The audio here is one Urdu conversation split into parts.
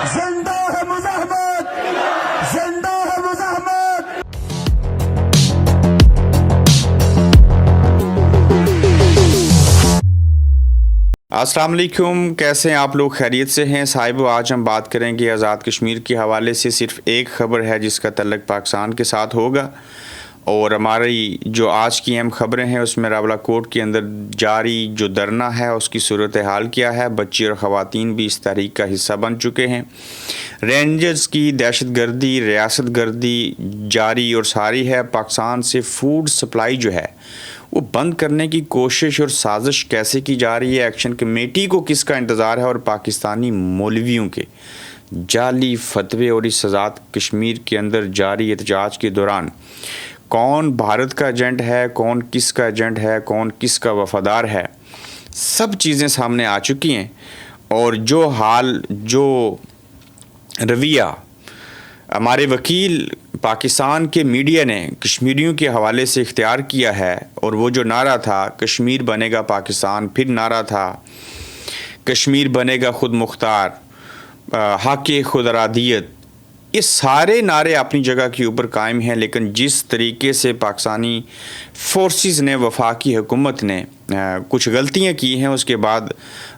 زندہ ہے مزاحمت، زندہ ہے مزاحمت۔ السلام علیکم، کیسے ہیں آپ لوگ؟ خیریت سے ہیں صاحبو؟ آج ہم بات کریں گے آزاد کشمیر کے حوالے سے۔ صرف ایک خبر ہے جس کا تعلق پاکستان کے ساتھ ہوگا، اور ہماری جو آج کی اہم خبریں ہیں اس میں راولہ کوٹ کے اندر جاری جو دھرنا ہے اس کی صورتحال کیا ہے۔ بچے اور خواتین بھی اس تحریک کا حصہ بن چکے ہیں۔ رینجرز کی دہشت گردی، ریاست گردی جاری اور ساری ہے۔ پاکستان سے فوڈ سپلائی جو ہے وہ بند کرنے کی کوشش اور سازش کیسے کی جا رہی ہے، ایکشن کمیٹی کو کس کا انتظار ہے، اور پاکستانی مولویوں کے جعلی فتوے اور اس آزاد کشمیر کے اندر جاری احتجاج کے دوران کون بھارت کا ایجنٹ ہے، کون کس کا ایجنٹ ہے، کون کس کا وفادار ہے، سب چیزیں سامنے آ چکی ہیں۔ اور جو رویہ ہمارے وکیل پاکستان کے میڈیا نے کشمیریوں کے حوالے سے اختیار کیا ہے، اور وہ جو نعرہ تھا کشمیر بنے گا پاکستان، پھر نعرہ تھا کشمیر بنے گا خود مختار، حق خود ارادیت، یہ سارے نعرے اپنی جگہ کے اوپر قائم ہیں، لیکن جس طریقے سے پاکستانی فورسز نے، وفاقی حکومت نے کچھ غلطیاں کی ہیں، اس کے بعد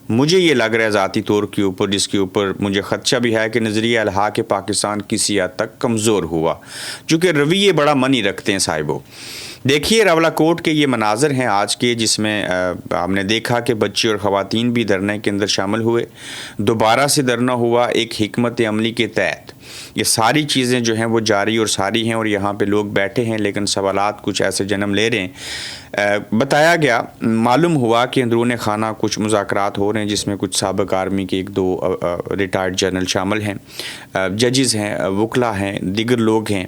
مجھے یہ لگ رہا ہے ذاتی طور کے اوپر، جس کے اوپر مجھے خدشہ بھی ہے کہ نظریہ الحاق پاکستان کسی حد تک کمزور ہوا، چونکہ رویے بڑا منی رکھتے ہیں صاحبوں۔ دیکھیے راولہ کوٹ کے یہ مناظر ہیں آج کے، جس میں ہم نے دیکھا کہ بچے اور خواتین بھی دھرنے کے اندر شامل ہوئے، دوبارہ سے دھرنا ہوا ایک حکمت عملی کے تحت۔ یہ ساری چیزیں جو ہیں وہ جاری اور ساری ہیں، اور یہاں پہ لوگ بیٹھے ہیں، لیکن سوالات کچھ ایسے جنم لے رہے ہیں۔ بتایا گیا، معلوم ہوا کہ اندرون خانہ کچھ مذاکرات ہو رہے ہیں، جس میں کچھ سابق آرمی کے 1-2 ریٹائرڈ جنرل شامل ہیں، ججز ہیں، وکلا ہیں، دیگر لوگ ہیں،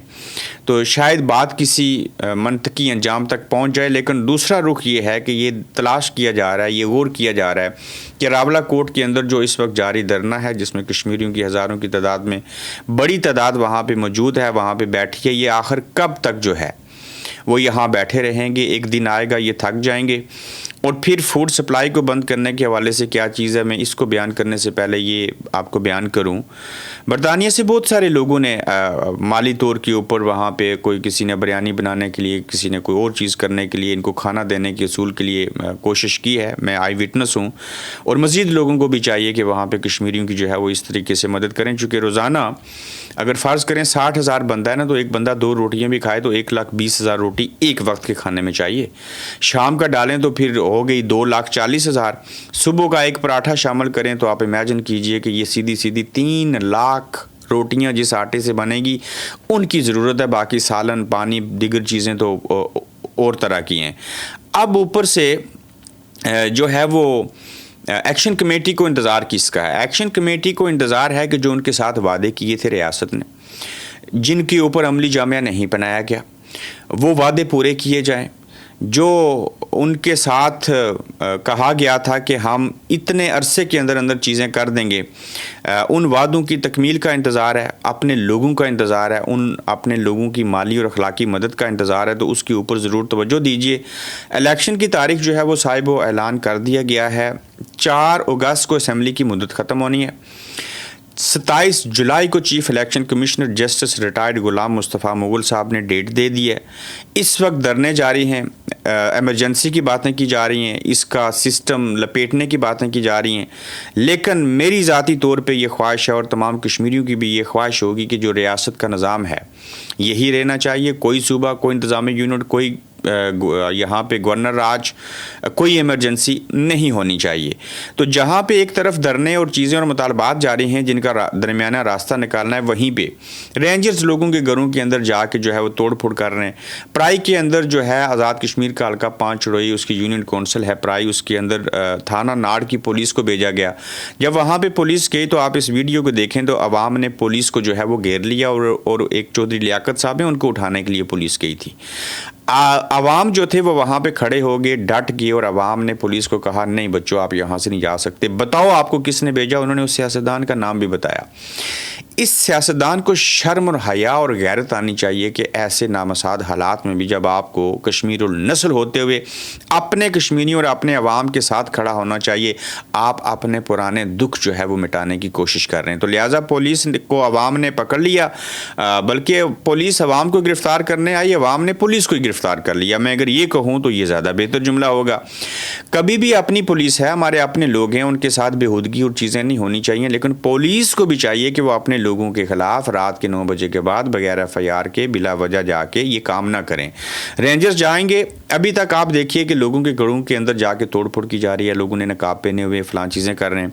تو شاید بات کسی منطقی انجام تک پہنچ جائے۔ لیکن دوسرا رخ یہ ہے کہ یہ تلاش کیا جا رہا ہے، یہ غور کیا جا رہا ہے کہ راولہ کوٹ کے اندر جو اس وقت جاری دھرنا ہے، جس میں کشمیریوں کی ہزاروں کی تعداد میں بڑی تعداد وہاں پہ موجود ہے، وہاں پہ بیٹھی ہے، یہ آخر کب تک جو ہے وہ یہاں بیٹھے رہیں گے؟ ایک دن آئے گا یہ تھک جائیں گے۔ اور پھر فوڈ سپلائی کو بند کرنے کے حوالے سے کیا چیز ہے، میں اس کو بیان کرنے سے پہلے یہ آپ کو بیان کروں، برطانیہ سے بہت سارے لوگوں نے مالی طور کے اوپر وہاں پہ کوئی کسی نے بریانی بنانے کے لیے، کسی نے کوئی اور چیز کرنے کے لیے، ان کو کھانا دینے کے اصول کے لیے کوشش کی ہے۔ میں آئی وٹنس ہوں، اور مزید لوگوں کو بھی چاہیے کہ وہاں پہ کشمیریوں کی جو ہے وہ اس طریقے سے مدد کریں، چونکہ روزانہ اگر فرض کریں 60,000 بندہ ہے نا، تو ایک بندہ 2 روٹیاں بھی کھائے تو 1,20,000 روٹی ایک وقت کے کھانے میں چاہیے۔ شام کا ڈالیں تو پھر ہو گئی 2,40,000۔ صبح کا ایک پراٹھا شامل کریں تو آپ امیجن کیجئے کہ یہ سیدھی 3 لاکھ روٹیاں جس آٹے سے بنے گی ان کی ضرورت ہے، باقی سالن، پانی، دیگر چیزیں تو اور طرح کی ہیں۔ اب اوپر سے جو ہے وہ ایکشن کمیٹی کو انتظار کس کا ہے؟ ایکشن کمیٹی کو انتظار ہے کہ جو ان کے ساتھ وعدے کیے تھے ریاست نے، جن کے اوپر عملی جامعہ نہیں بنایا گیا، وہ وعدے پورے کیے جائیں۔ جو ان کے ساتھ کہا گیا تھا کہ ہم اتنے عرصے کے اندر چیزیں کر دیں گے، ان وعدوں کی تکمیل کا انتظار ہے، اپنے لوگوں کا انتظار ہے، ان اپنے لوگوں کی مالی اور اخلاقی مدد کا انتظار ہے، تو اس کے اوپر ضرور توجہ دیجیے۔ الیکشن کی تاریخ جو ہے وہ صاحب و اعلان کر دیا گیا ہے، 4 اگست کو اسمبلی کی مدت ختم ہونی ہے۔ 27 جولائی کو chief election commissioner justice retired Ghulam Mustafa Mughal صاحب نے ڈیٹ دے دی ہے۔ اس وقت دھرنے جاری ہیں، ایمرجنسی کی باتیں کی جا رہی ہیں، اس کا سسٹم لپیٹنے کی باتیں کی جا رہی ہیں، لیکن میری ذاتی طور پہ یہ خواہش ہے، اور تمام کشمیریوں کی بھی یہ خواہش ہوگی کہ جو ریاست کا نظام ہے یہی رہنا چاہیے۔ کوئی صوبہ، کوئی انتظامی یونٹ، کوئی یہاں پہ گورنر راج، کوئی ایمرجنسی نہیں ہونی چاہیے۔ تو جہاں پہ ایک طرف دھرنے اور چیزیں اور مطالبات جاری ہیں جن کا درمیانہ راستہ نکالنا ہے، وہیں پہ رینجرز لوگوں کے گھروں کے اندر جا کے جو ہے وہ توڑ پھوڑ کر رہے ہیں۔ پرائی کے اندر جو ہے آزاد کشمیر کا حلقہ 5 چڑوئی، اس کی یونین کونسل ہے پرائی، اس کے اندر تھانہ ناڑ کی پولیس کو بھیجا گیا۔ جب وہاں پہ پولیس گئی تو آپ اس ویڈیو کو دیکھیں تو عوام نے پولیس کو جو ہے وہ گھیر لیا، اور ایک چودھری لیاقت صاحب ہیں، ان کو اٹھانے کے لیے پولیس گئی تھی۔ عوام جو تھے وہ وہاں پہ کھڑے ہو گئے، ڈٹ گئے، اور عوام نے پولیس کو کہا نہیں بچوں آپ یہاں سے نہیں جا سکتے، بتاؤ آپ کو کس نے بھیجا؟ انہوں نے اس سیاستدان کا نام بھی بتایا۔ اس سیاستدان کو شرم اور حیا اور غیرت آنی چاہیے کہ ایسے نامساعد حالات میں بھی جب آپ کو کشمیر النسل ہوتے ہوئے اپنے کشمیریوں اور اپنے عوام کے ساتھ کھڑا ہونا چاہیے، آپ اپنے پرانے دکھ جو ہے وہ مٹانے کی کوشش کر رہے ہیں۔ تو لہٰذا پولیس کو عوام نے پکڑ لیا، بلکہ پولیس عوام کو گرفتار کرنے آئی، عوام نے پولیس کو گرفتار کر لیا۔ میں اگر یہ کہوں تو یہ زیادہ بہتر جملہ ہوگا۔ کبھی بھی اپنی پولیس ہے، ہمارے اپنے لوگ ہیں، ان کے ساتھ بےہودگی اور چیزیں نہیں ہونی چاہیے، لیکن پولیس کو بھی چاہیے کہ وہ اپنے لوگوں کے خلاف رات کے 9 بجے کے بعد بغیر FIR کے بلا وجہ جا کے یہ کام نہ کریں۔ رینجرز جائیں گے، ابھی تک آپ دیکھیے کہ لوگوں کے گھروں کے اندر جا کے توڑ پھوڑ کی جا رہی ہے، لوگوں نے نقاب پہنے ہوئے فلاں چیزیں کر رہے ہیں۔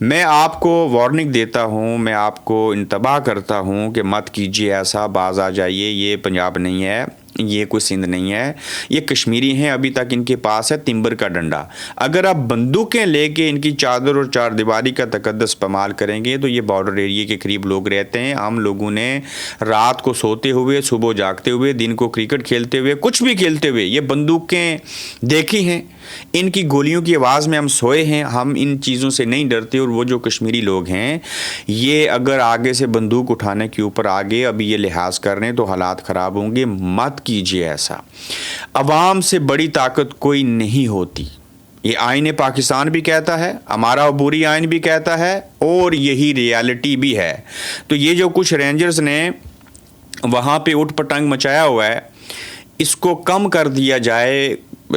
میں آپ کو وارننگ دیتا ہوں، میں آپ کو انتباہ کرتا ہوں کہ مت کیجیے ایسا، باز آ جائیے، یہ پنجاب نہیں ہے، یہ کوئی سندھ نہیں ہے، یہ کشمیری ہیں، ابھی تک ان کے پاس ہے تمبر کا ڈنڈا۔ اگر آپ بندوقیں لے کے ان کی چادر اور چار دیواری کا تقدس پامال کریں گے تو یہ بارڈر ایریے کے قریب لوگ رہتے ہیں۔ ہم لوگوں نے رات کو سوتے ہوئے، صبح جاگتے ہوئے، دن کو کرکٹ کھیلتے ہوئے، کچھ بھی کھیلتے ہوئے یہ بندوقیں دیکھی ہیں، ان کی گولیوں کی آواز میں ہم سوئے ہیں، ہم ان چیزوں سے نہیں ڈرتے۔ اور وہ جو کشمیری لوگ ہیں یہ اگر آگے سے بندوق اٹھانے کے اوپر آگے ابھی یہ لحاظ کر رہے ہیں تو حالات خراب ہوں گے۔ مت کیجیے ایسا، عوام سے بڑی طاقت کوئی نہیں ہوتی، یہ آئین پاکستان بھی کہتا ہے، ہمارا عبوری آئین بھی کہتا ہے، اور یہی ریالٹی بھی ہے۔ تو یہ جو کچھ رینجرز نے وہاں پہ اٹھ پٹنگ مچایا ہوا ہے، اس کو کم کر دیا جائے،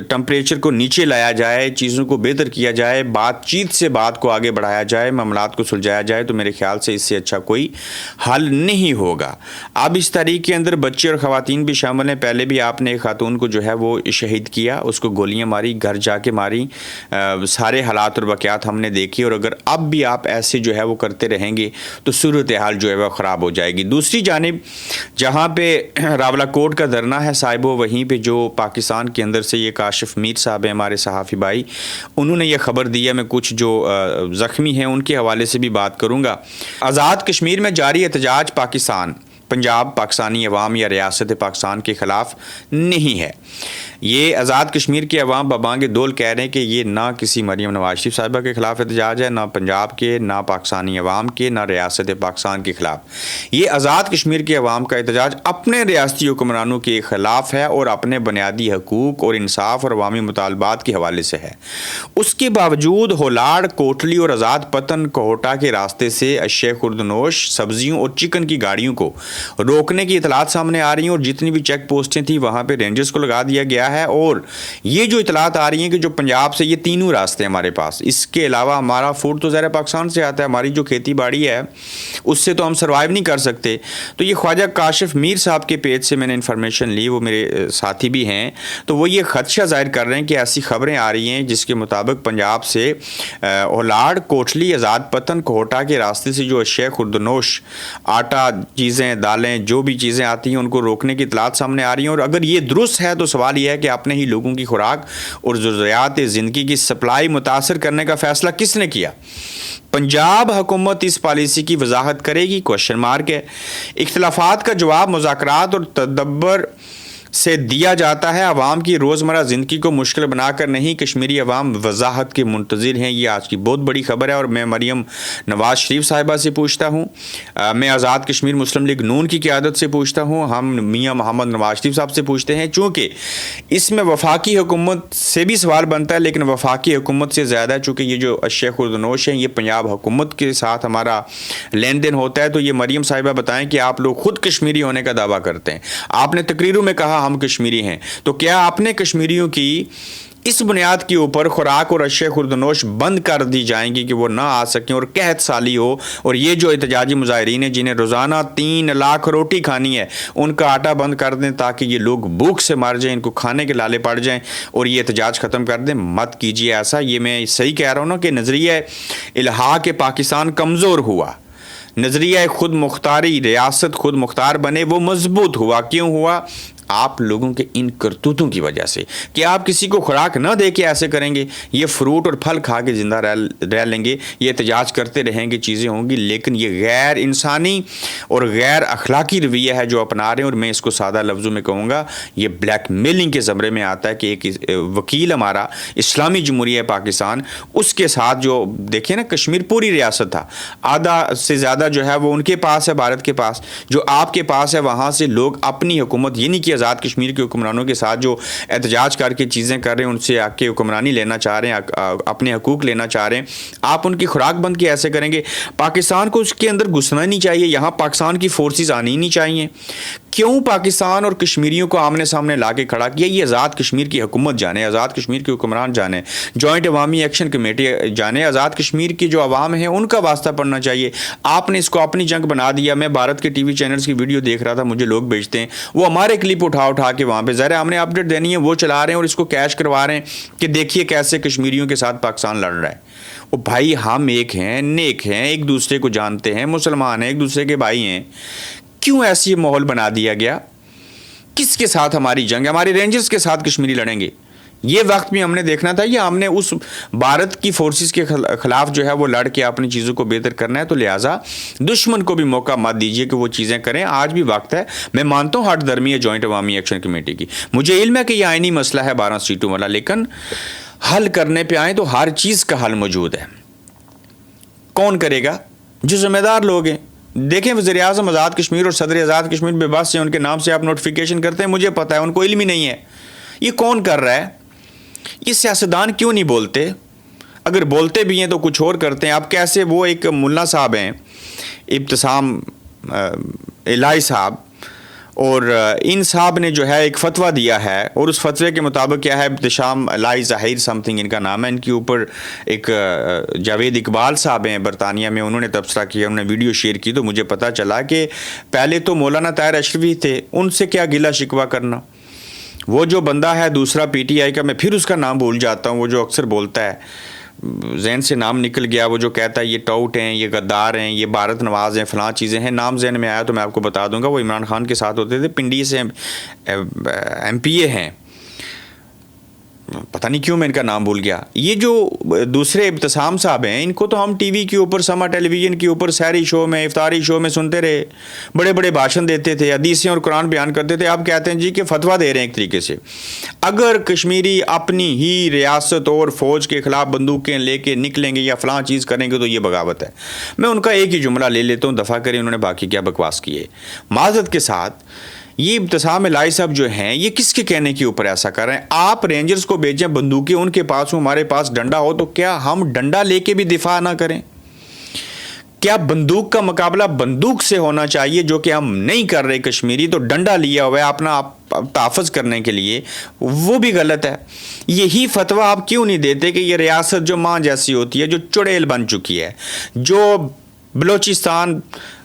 ٹمپریچر کو نیچے لایا جائے، چیزوں کو بہتر کیا جائے، بات چیت سے بات کو آگے بڑھایا جائے، معاملات کو سلجھایا جائے، تو میرے خیال سے اس سے اچھا کوئی حل نہیں ہوگا۔ اب اس تاریخ کے اندر بچے اور خواتین بھی شامل ہیں۔ پہلے بھی آپ نے ایک خاتون کو جو ہے وہ شہید کیا، اس کو گولیاں ماری، گھر جا کے ماری، سارے حالات اور واقعات ہم نے دیکھی، اور اگر اب بھی آپ ایسے جو ہے وہ کرتے رہیں گے تو صورتحال جو ہے وہ خراب ہو جائے گی۔ دوسری جانب جہاں پہ راولہ کوٹ کا دھرنا ہے صاحبو، وہیں پہ جو پاکستان کے اندر سے یہ کاشف میر صاحب ہیں، ہمارے صحافی بھائی، انہوں نے یہ خبر دی ہے۔ میں کچھ جو زخمی ہیں ان کے حوالے سے بھی بات کروں گا۔ آزاد کشمیر میں جاری احتجاج پاکستان، پنجاب، پاکستانی عوام یا ریاست پاکستان کے خلاف نہیں ہے۔ یہ آزاد کشمیر کے عوام ببانگ دول کہہ رہے ہیں کہ یہ نہ کسی مریم نواز شریف صاحبہ کے خلاف احتجاج ہے، نہ پنجاب کے، نہ پاکستانی عوام کے، نہ ریاست پاکستان کے خلاف۔ یہ آزاد کشمیر کے عوام کا احتجاج اپنے ریاستی حکمرانوں کے خلاف ہے اور اپنے بنیادی حقوق اور انصاف اور عوامی مطالبات کے حوالے سے ہے۔ اس کے باوجود ہولاڑ، کوٹلی اور آزاد پتن کوہٹا کے راستے سے اشیاء خوردنوش، سبزیوں اور چکن کی گاڑیوں کو روکنے کی اطلاعات سامنے آ رہی ہیں، اور جتنی بھی چیک پوسٹیں تھیں وہاں پہ رینجرز کو لگا دیا گیا ہے۔ اور یہ جو اطلاعات آ رہی ہیں کہ جو پنجاب سے یہ تینوں راستے ہمارے پاس، اس کے علاوہ ہمارا فوڈ تو ظاہر پاکستان سے آتا ہے، ہماری جو کھیتی باڑی ہے اس سے تو ہم سروائیو نہیں کر سکتے۔ تو یہ خواجہ کاشف میر صاحب کے پیج سے میں نے انفارمیشن لی، وہ میرے ساتھی بھی ہیں، تو وہ یہ خدشہ ظاہر کر رہے ہیں کہ ایسی خبریں آ رہی ہیں جس کے مطابق پنجاب سے اولاڑ، کوٹلی، آزاد پتن، کوہٹا کے راستے سے جو اشیاء خوردنوش، آٹا، چیزیں، دالیں، جو بھی چیزیں آتی ہیں ان کو روکنے کی اطلاعات سامنے آ رہی ہیں۔ اور اگر یہ درست ہے تو سوال یہ ہے کہ اپنے ہی لوگوں کی خوراک اور ضروریات زندگی کی سپلائی متاثر کرنے کا فیصلہ کس نے کیا؟ پنجاب حکومت اس پالیسی کی وضاحت کرے گی؟ کوشچن مارک ہے۔ اختلافات کا جواب مذاکرات اور تدبر سے دیا جاتا ہے، عوام کی روزمرہ زندگی کو مشکل بنا کر نہیں۔ کشمیری عوام وضاحت کے منتظر ہیں۔ یہ آج کی بہت بڑی خبر ہے، اور میں مریم نواز شریف صاحبہ سے پوچھتا ہوں، میں آزاد کشمیر مسلم لیگ نون کی قیادت سے پوچھتا ہوں، ہم میاں محمد نواز شریف صاحب سے پوچھتے ہیں، چونکہ اس میں وفاقی حکومت سے بھی سوال بنتا ہے، لیکن وفاقی حکومت سے زیادہ چونکہ یہ جو اشیاء خوردنوش ہیں یہ پنجاب حکومت کے ساتھ ہمارا لین دین ہوتا ہے۔ تو یہ مریم صاحبہ بتائیں کہ آپ لوگ خود کشمیری ہونے کا دعویٰ کرتے ہیں، آپ نے تقریروں میں کہا ہم کشمیری ہیں، تو کیا آپ نے کشمیریوں کی اس بنیاد کے اوپر خوراک اور اشیاء خوردنوش بند کر دی جائیں گی کہ وہ نہ آ سکیں اور قحط سالی ہو؟ اور یہ جو احتجاجی مظاہرین ہیں جنہیں روزانہ 3 لاکھ روٹی کھانی ہے، ان کا آٹا بند کر دیں تاکہ یہ لوگ بھوک سے مر جائیں، ان کو کھانے کے لالے پڑ جائیں، اور یہ احتجاج ختم کر دیں۔ مت کیجیے ایسا۔ یہ میں صحیح کہہ رہا ہوں نا کہ نظریہ الحاق پاکستان کمزور ہوا، نظریہ خود مختاری، ریاست خود مختار بنے، وہ مضبوط ہوا۔ کیوں ہوا؟ آپ لوگوں کے ان کرتوتوں کی وجہ سے کہ آپ کسی کو خوراک نہ دے کے ایسے کریں گے, یہ فروٹ اور پھل کھا کے زندہ رہ لیں گے, یہ احتجاج کرتے رہیں گے, چیزیں ہوں گی, لیکن یہ غیر انسانی اور غیر اخلاقی رویہ ہے جو اپنا رہے ہیں. اور میں اس کو سادہ لفظوں میں کہوں گا, یہ بلیک میلنگ کے زمرے میں آتا ہے کہ ایک وکیل ہمارا اسلامی جمہوریہ پاکستان, اس کے ساتھ جو دیکھیں نا کشمیر پوری ریاست تھا, آدھا سے زیادہ جو ہے وہ ان کے پاس ہے, بھارت کے پاس, جو آپ کے پاس ہے وہاں سے لوگ اپنی حکومت یہ نہیں کہ آزاد کشمیر کے حکمرانوں کے ساتھ جو احتجاج کر کے چیزیں کر رہے ہیں ان سے آ کے حکمرانی لینا چاہ رہے ہیں, اپنے حقوق لینا چاہ رہے ہیں, آپ ان کی خوراک بند کی ایسے کریں گے. پاکستان کو اس کے اندر گھسنا نہیں چاہیے, یہاں پاکستان کی فورسز آنی نہیں چاہیے. کیوں پاکستان اور کشمیریوں کو آمنے سامنے لا کے کھڑا کیا؟ یہ آزاد کشمیر کی حکومت جانے, آزاد کشمیر کے حکمران جانے, جوائنٹ عوامی ایکشن کمیٹی جانے, آزاد کشمیر کی جو عوام ہیں ان کا واسطہ پڑنا چاہیے. آپ نے اس کو اپنی جنگ بنا دیا. میں بھارت کے ٹی وی چینلز کی ویڈیو دیکھ رہا تھا, مجھے لوگ بھیجتے ہیں, وہ ہمارے کلپ اٹھا کے وہاں پہ ظاہر ہم نے اپڈیٹ دینی ہے, وہ چلا رہے ہیں اور اس کو کیش کروا رہے ہیں کہ دیکھیے کیسے کشمیریوں کے ساتھ پاکستان لڑ رہا ہے. وہ بھائی ہم ایک ہیں, نیک ہیں, ایک دوسرے کو جانتے ہیں, مسلمان ہیں, ایک دوسرے کے بھائی ہیں. کیوں ایسی ماحول بنا دیا گیا؟ کس کے ساتھ ہماری جنگ ہے؟ ہماری رینجرز کے ساتھ کشمیری لڑیں گے. یہ وقت بھی ہم نے دیکھنا تھا, یہ ہم نے اس بھارت کی فورسز کے خلاف جو ہے وہ لڑ کے اپنی چیزوں کو بہتر کرنا ہے. تو لہٰذا دشمن کو بھی موقع مت دیجیے کہ وہ چیزیں کریں. آج بھی وقت ہے. میں مانتا ہوں ہٹ درمی ہے جوائنٹ عوامی ایکشن کمیٹی کی, مجھے علم ہے کہ یہ آئینی مسئلہ ہے 12 سیٹوں والا, لیکن حل کرنے پہ آئیں تو ہر چیز کا حل موجود ہے. کون کرے گا؟ جو ذمہ دار لوگ ہیں. دیکھیں وزیر اعظم آزاد کشمیر اور صدر آزاد کشمیر بے بس ہیں, ان کے نام سے آپ نوٹیفیکیشن کرتے ہیں, مجھے پتہ ہے ان کو علم ہی نہیں ہے. یہ کون کر رہا ہے؟ یہ سیاستدان کیوں نہیں بولتے؟ اگر بولتے بھی ہیں تو کچھ اور کرتے ہیں. اب کیسے وہ ایک ملا صاحب ہیں ابتسام الہی صاحب, اور ان صاحب نے جو ہے ایک فتویٰ دیا ہے, اور اس فتوے کے مطابق کیا ہے, ابتسام الہی ظاہر سم تھنگ ان کا نام ہے, ان کے اوپر ایک جاوید اقبال صاحب ہیں برطانیہ میں, انہوں نے تبصرہ کیا, انہوں نے ویڈیو شیئر کی. تو مجھے پتہ چلا کہ پہلے تو مولانا طاہر اشرفی تھے, ان سے کیا گلہ شکوہ کرنا. وہ جو بندہ ہے دوسرا پی ٹی آئی کا, میں پھر اس کا نام بھول جاتا ہوں, وہ جو اکثر بولتا ہے, ذہن سے نام نکل گیا, وہ جو کہتا ہے یہ ٹاؤٹ ہیں, یہ غدار ہیں, یہ بھارت نواز ہیں, فلاں چیزیں ہیں, نام ذہن میں آیا تو میں آپ کو بتا دوں گا. وہ عمران خان کے ساتھ ہوتے تھے, پنڈی سے ایم پی اے ہیں, پتہ نہیں کیوں میں ان کا نام بھول گیا. یہ جو دوسرے ابتسام صاحب ہیں, ان کو تو ہم ٹی وی کے اوپر, سما ٹیلی ویژن کے اوپر سحری شو میں, افطاری شو میں سنتے رہے, بڑے بڑے بھاشن دیتے تھے, حدیثیں اور قرآن بیان کرتے تھے. آپ کہتے ہیں جی کہ فتویٰ دے رہے ہیں ایک طریقے سے. اگر کشمیری اپنی ہی ریاست اور فوج کے خلاف بندوقیں لے کے نکلیں گے یا فلاں چیز کریں گے تو یہ بغاوت ہے. میں ان کا ایک ہی جملہ لے لیتا ہوں, دفع کریں, انہوں نے باقی کیا بکواس کی ہے. معذرت کے ساتھ یہ ابتسام الہی صاحب جو ہیں یہ کس کے کہنے کے اوپر ایسا کر رہے ہیں؟ آپ رینجرز کو بھیجیں, بندوقیں ان کے پاس ہوں, ہمارے پاس ڈنڈا ہو, تو کیا ہم ڈنڈا لے کے بھی دفاع نہ کریں؟ کیا بندوق کا مقابلہ بندوق سے ہونا چاہیے, جو کہ ہم نہیں کر رہے کشمیری, تو ڈنڈا لیا ہوا ہے اپنا تحفظ کرنے کے لیے, وہ بھی غلط ہے. یہی فتویٰ آپ کیوں نہیں دیتے کہ یہ ریاست جو ماں جیسی ہوتی ہے, جو چڑیل بن چکی ہے, جو بلوچستان,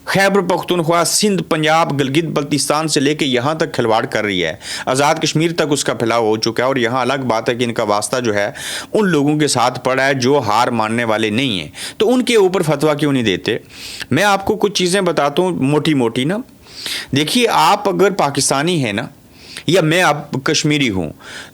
خیبر پختونخوا, سندھ, پنجاب, گلگت بلتستان سے لے کے یہاں تک کھلواڑ کر رہی ہے, آزاد کشمیر تک اس کا پھیلاؤ ہو چکا ہے. اور یہاں الگ بات ہے کہ ان کا واسطہ جو ہے ان لوگوں کے ساتھ پڑا ہے جو ہار ماننے والے نہیں ہیں, تو ان کے اوپر فتویٰ کیوں نہیں دیتے؟ میں آپ کو کچھ چیزیں بتاتا ہوں موٹی موٹی نا. دیکھیے آپ اگر پاکستانی ہیں نا, یا میں اب کشمیری ہوں,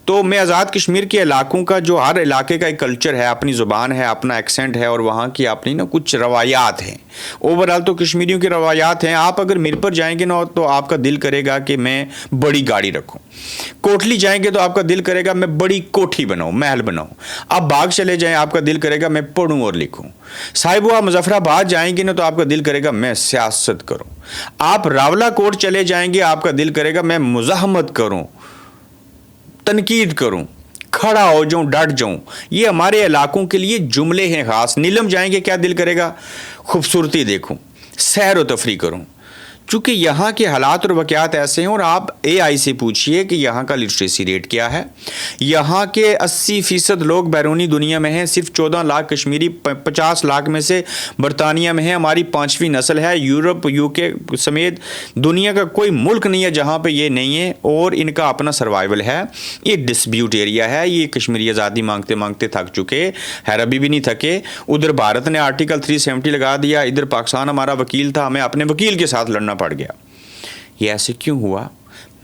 تو میں آزاد کشمیر کے علاقوں کا جو ہر علاقے کا ایک کلچر ہے, اپنی زبان ہے, اپنا ایکسنٹ ہے, اور وہاں کی اپنی نا کچھ روایات ہیں. اوورال تو کشمیریوں کی روایات ہیں. آپ اگر میر پر جائیں گے نا تو آپ کا دل کرے گا کہ میں بڑی گاڑی رکھوں. کوٹلی جائیں گے تو آپ کا دل کرے گا میں بڑی کوٹھی بناؤں, محل بناؤں. آپ باغ چلے جائیں, آپ کا دل کرے گا میں پڑھوں اور لکھوں. صاحبہ مظفر آباد جائیں گے نا تو آپ کا دل کرے گا میں سیاست کروں. آپ راولہ کوٹ چلے جائیں گے, آپ کا دل کرے گا میں مزاحمت کروں, تنقید کروں, کھڑا ہو جاؤں, ڈٹ جاؤں. یہ ہمارے علاقوں کے لیے جملے ہیں خاص. نیلم جائیں گے, کیا دل کرے گا؟ خوبصورتی دیکھوں, سیر و تفریح کروں. چونکہ یہاں کے حالات اور واقعات ایسے ہیں. اور آپ اے آئی سے پوچھئے کہ یہاں کا لٹریسی ریٹ کیا ہے. یہاں کے 80% لوگ بیرونی دنیا میں ہیں, صرف 14 لاکھ کشمیری 50 لاکھ میں سے برطانیہ میں ہیں. ہماری 5ویں نسل ہے. یورپ, یو کے سمیت دنیا کا کوئی ملک نہیں ہے جہاں پہ یہ نہیں ہے, اور ان کا اپنا سروائیول ہے. یہ ڈسپیوٹ ایریا ہے. یہ کشمیری آزادی مانگتے مانگتے تھک چکے ہیں, ابھی بھی نہیں تھکے. ادھر بھارت نے آرٹیکل 370 لگا دیا, ادھر پاکستان ہمارا وکیل تھا, ہمیں اپنے وکیل کے ساتھ لڑنا پڑ گیا. یہ ایسے کیوں ہوا؟